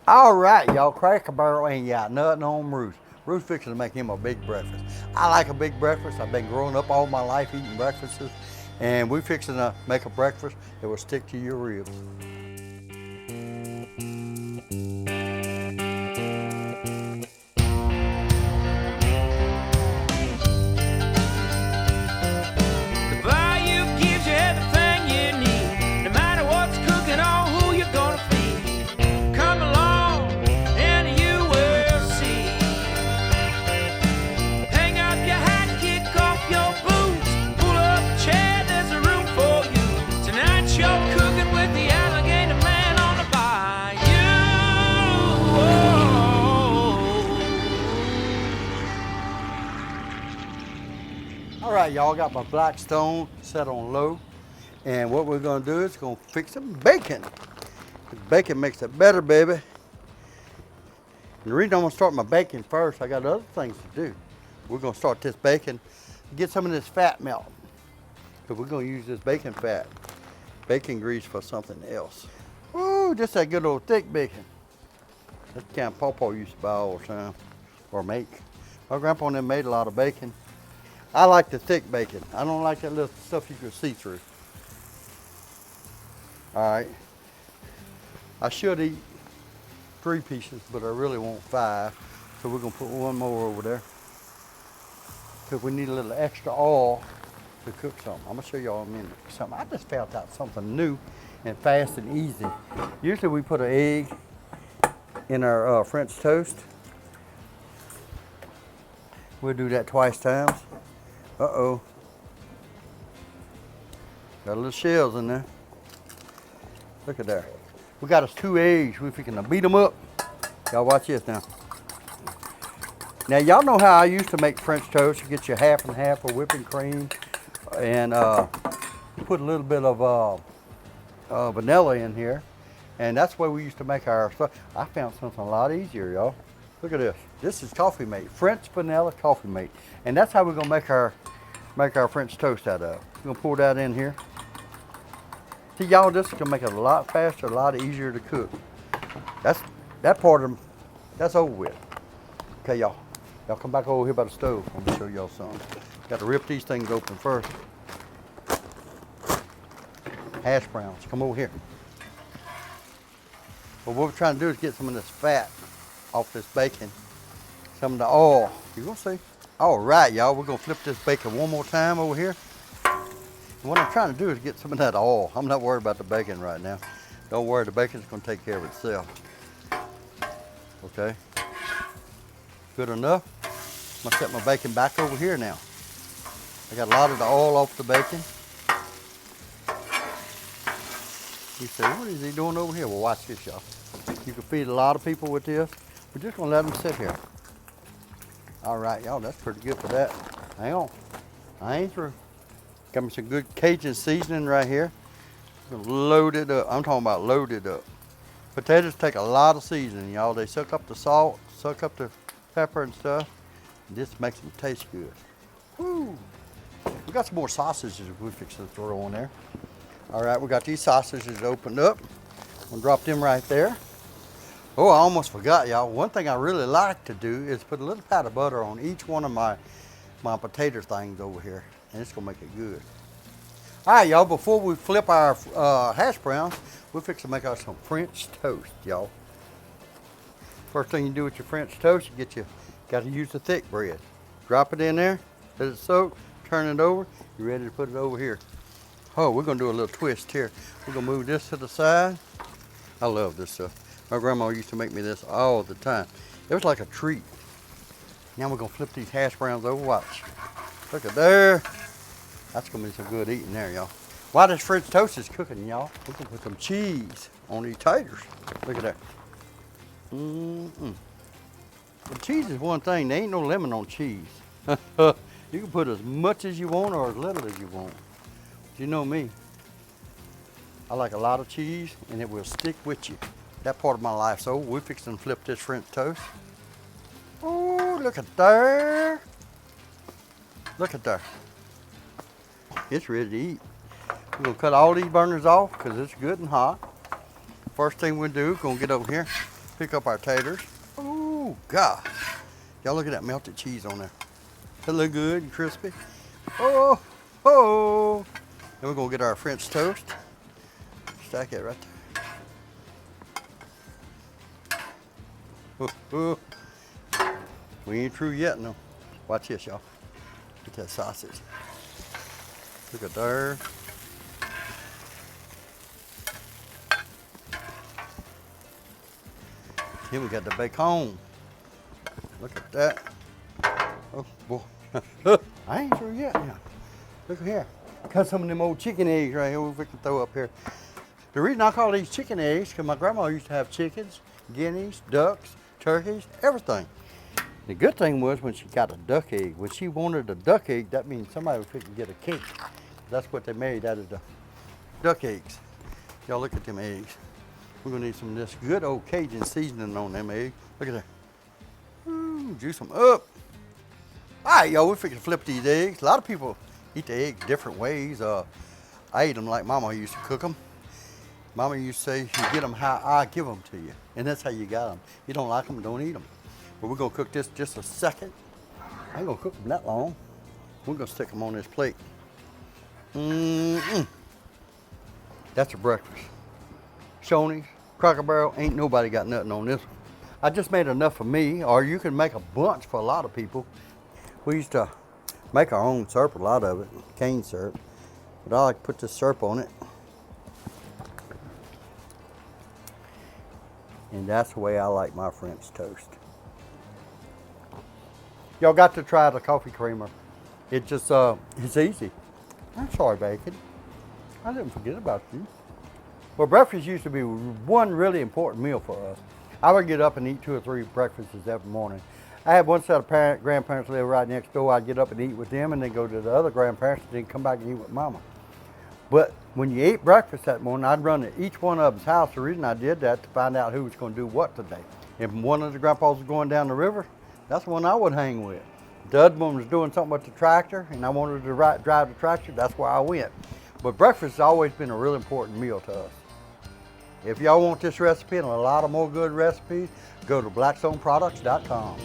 All right, y'all, Cracker Barrel ain't got nothing on Bruce. Bruce fixing to make him a big breakfast. I like a big breakfast. I've been growing up all my life eating breakfasts, and we fixing to make a breakfast that will stick to your ribs. The bayou gives you everything you need, no matter what's cooking or who you're gonna feed. Come along and you will see. Hang up your hat, kick off your boots, pull up a chair, there's a room for you. Tonight you're cooking with the alligator man on the bayou. All right, y'all, got my Blackstone set on low, and what we're gonna do is gonna fix some bacon. The bacon makes it better, baby. And the reason I'm gonna start my bacon first, I got other things to do. We're gonna start this bacon, get some of this fat melt, because we're gonna use this bacon fat, bacon grease for something else. Ooh, just that good old thick bacon. That's the kind of Pawpaw used to buy all the time, or make. My grandpa and them made a lot of bacon. I like the thick bacon. I don't like that little stuff you can see through. All right. I should eat 3 pieces, but I really want 5. So we're gonna put one more over there. Because we need a little extra oil to cook something. I'm gonna show y'all in a minute something. I just found out something new and fast and easy. Usually we put an egg in our French toast. We'll do that twice times. Uh-oh. Got little shells in there. Look at there. We got us 2 eggs. We're fixing to beat them up. Y'all watch this now. Now y'all know how I used to make French toast. You get your half and half of whipping cream and put a little bit of vanilla in here. And that's the way we used to make our stuff. I found something a lot easier, y'all. Look at this. This is Coffee Mate, French vanilla Coffee Mate. And that's how we're gonna make our French toast out of. We're gonna pour that in here. See, y'all, this is gonna make it a lot faster, a lot easier to cook. That part of them, that's over with. Okay, y'all. Y'all come back over here by the stove. I'm gonna show y'all something. Got to rip these things open first. Hash browns, come over here. But what we're trying to do is get some of this fat off this bacon, some of the oil. You're gonna see. All right, y'all, we're gonna flip this bacon one more time over here. And what I'm trying to do is get some of that oil. I'm not worried about the bacon right now. Don't worry, the bacon's gonna take care of itself. Okay, good enough. I'm gonna set my bacon back over here now. I got a lot of the oil off the bacon. You say, what is he doing over here? Well, watch this, y'all. You can feed a lot of people with this. We're just gonna let them sit here. All right, y'all, that's pretty good for that. Hang on, I ain't through. Got me some good Cajun seasoning right here. Gonna load it up. I'm talking about loaded up. Potatoes take a lot of seasoning, y'all. They suck up the salt, suck up the pepper and stuff. And this makes them taste good. Woo! We got some more sausages we fix to throw on there. All right, we got these sausages opened up. I'm gonna drop them right there. Oh, I almost forgot, y'all. One thing I really like to do is put a little pat of butter on each one of my potato things over here, and it's gonna make it good. All right, y'all, before we flip our hash browns, we're fixing to make us some French toast, y'all. First thing you do with your French toast, got to use the thick bread. Drop it in there, let it soak, turn it over, you're ready to put it over here. Oh, we're gonna do a little twist here. We're gonna move this to the side. I love this stuff. My grandma used to make me this all the time. It was like a treat. Now we're gonna flip these hash browns over, watch. Look at there. That's gonna be some good eating there, y'all. While this French toast is cooking, y'all, we're gonna put some cheese on these taters. Look at that. The cheese is one thing, there ain't no limit on cheese. You can put as much as you want or as little as you want. You know me. I like a lot of cheese and it will stick with you. That part of my life. So we're fixing to flip this French toast. Oh, look at there. Look at there. It's ready to eat. We're gonna cut all these burners off because it's good and hot. First thing we'll do, we're gonna get over here. Pick up our taters. Oh, God. Y'all look at that melted cheese on there. That look good and crispy. Oh, oh. Then we're gonna get our French toast. Stack it right there. Oh, oh. We ain't through yet, no. Watch this, y'all. Get that sausage. Look at there. Then we got the bacon. Look at that. Oh, boy. I ain't through yet now. Look here. Cut some of them old chicken eggs right here we can throw up here. The reason I call these chicken eggs, because my grandma used to have chickens, guineas, ducks, turkeys, everything. The good thing was when she got a duck egg. When she wanted a duck egg, that means somebody was fixing to get a cake. That's what they made out of the duck eggs. Y'all look at them eggs. We're gonna need some of this good old Cajun seasoning on them eggs. Look at that. Ooh, juice them up. All right, y'all, we're fixing to flip these eggs. A lot of people eat the eggs different ways. I ate them like Mama used to cook them. Mama used to say, you get them how I give them to you. And that's how you got them. You don't like them, don't eat them. But we're gonna cook this just a second. I ain't gonna cook them that long. We're gonna stick them on this plate. That's a breakfast. Shoney's, Cracker Barrel, ain't nobody got nothing on this one. I just made enough for me, or you can make a bunch for a lot of people. We used to make our own syrup, a lot of it, cane syrup. But I like to put this syrup on it. And that's the way I like my French toast. Y'all got to try the coffee creamer. It just, it's easy. I'm sorry, Bacon. I didn't forget about you. Well, breakfast used to be one really important meal for us. I would get up and eat 2 or 3 breakfasts every morning. I had one set of grandparents live right next door. I'd get up and eat with them and then go to the other grandparents and then come back and eat with Mama. But when you ate breakfast that morning, I'd run to each one of them's house. The reason I did that to find out who was going to do what today. If one of the grandpas was going down the river, that's the one I would hang with. The other one was doing something with the tractor and I wanted to drive the tractor, that's where I went. But breakfast has always been a real important meal to us. If y'all want this recipe and a lot of more good recipes, go to blackstoneproducts.com.